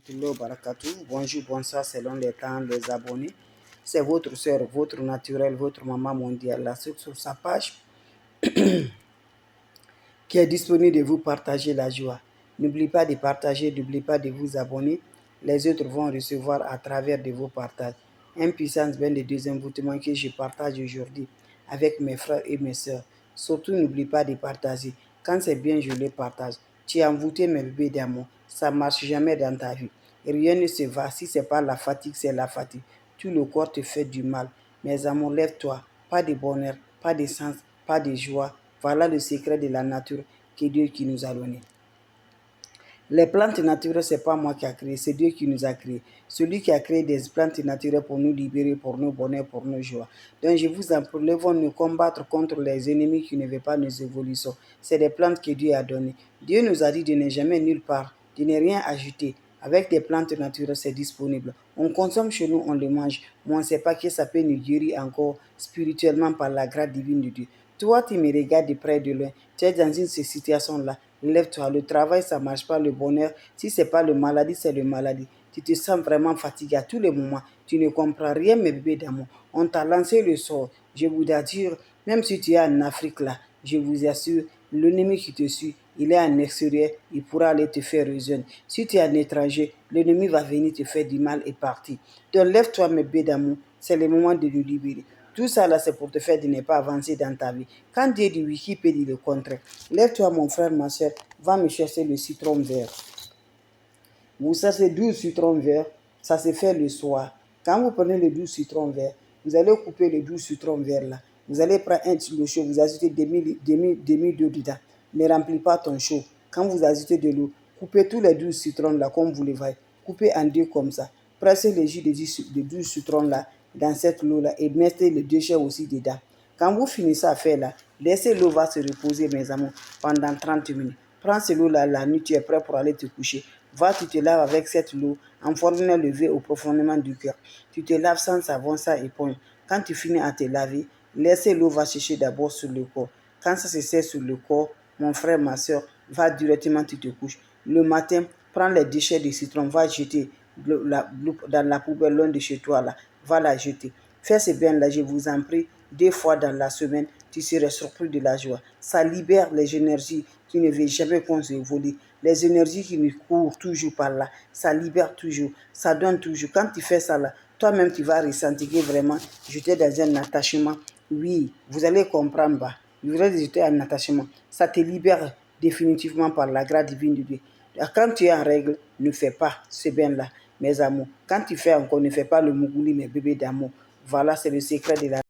rahmatullahi wa barakatuh. Bonjour, bonsoir selon les temps, les abonnés. C'est votre soeur, votre naturel, votre maman mondiale, la sur sa page qui est disponible de vous partager la joie. N'oubliez pas de partager, n'oubliez pas de vous abonner. Les autres vont recevoir à travers de vos partages. Un puissance bien de deuxième envoûtement que je partage aujourd'hui avec mes frères et mes soeurs. Surtout, n'oublie pas de partager. Quand c'est bien, je le partage. Tu es envoûté, mes bébés d'amour. Ça ne marche jamais dans ta vie. Et rien ne se va. Si ce n'est pas la fatigue, c'est la fatigue. Tout le corps te fait du mal. Mes amours, lève-toi. Pas de bonheur, pas de sens, pas de joie. Voilà le secret de la nature que Dieu qui nous a donné. Les plantes naturelles, ce n'est pas moi qui a créé, c'est Dieu qui nous a créés. Celui qui a créé des plantes naturelles pour nous libérer, pour nos bonheurs, pour nos joies. Donc je vous en prie, levons-nous combattre contre les ennemis qui ne veulent pas nos évolutions. C'est des plantes que Dieu a données. Dieu nous a dit de ne jamais nulle part, de ne rien ajouter. Avec des plantes naturelles, c'est disponible. On consomme chez nous, on les mange, mais on ne sait pas que ça peut nous guérir encore spirituellement par la grâce divine de Dieu. Toi, tu me regardes de près de loin, tu es dans cette situation-là. Lève-toi, le travail, ça ne marche pas, le bonheur. Si ce n'est pas le maladie, c'est le maladie. Tu te sens vraiment fatigué à tous les moments. Tu ne comprends rien, mes bébés d'amour. On t'a lancé le sort. Je vous assure, même si tu es en Afrique là, je vous assure, l'ennemi qui te suit, il est en extérieur, il pourra aller te faire rejoindre. Si tu es un étranger, l'ennemi va venir te faire du mal et partir. Donc lève-toi, mes bébés d'amour. C'est le moment de nous libérer. Tout ça là, c'est pour te faire de ne pas avancer dans ta vie. Quand Dieu dit oui, qui peut dire le contraire? Lève-toi, mon frère, ma soeur, va me chercher le citron vert. Vous savez, 12 citrons verts, ça se fait le soir. Quand vous prenez le 12 citrons verts, vous allez couper les 12 citrons verts là. Vous allez prendre un kilo chaud, vous ajoutez demi d'eau dedans. Ne remplis pas ton chaud. Quand vous ajoutez de l'eau, coupez tous les 12 citrons là comme vous les voyez. Coupez en deux comme ça. Pressez les jus de 12 citrons là dans cette eau là et mettez les déchets aussi dedans. Quand vous finissez à faire là, laissez l'eau va se reposer, mes amours, pendant 30 minutes. Prends cette eau là la nuit, tu es prêt pour aller te coucher. Va, tu te laves avec cette eau en formant levé au profondément du cœur. Tu te laves sans savon, sans éponge. Quand tu finis à te laver, laissez l'eau va sécher d'abord sur le corps. Quand ça se sert sur le corps, mon frère, ma soeur, va directement, tu te couches. Le matin, prends les déchets de citron, va jeter dans la poubelle loin de chez toi là. Va la jeter. Fais ce bien-là, je vous en prie, 2 fois dans la semaine, tu seras surpris de la joie. Ça libère les énergies qui ne veulent jamais qu'on se vole. Les énergies qui nous courent toujours par là, ça libère toujours, ça donne toujours. Quand tu fais ça là, toi-même tu vas ressentir que vraiment, j'étais dans un attachement. Oui, vous allez comprendre, bah. Vous allez jeter un attachement. Ça te libère définitivement par la grâce divine de Dieu. Quand tu es en règle, ne fais pas ce bien-là, mes amours. Quand tu fais encore, ne fais pas le mougouli, mes bébés d'amour. Voilà, c'est le secret de la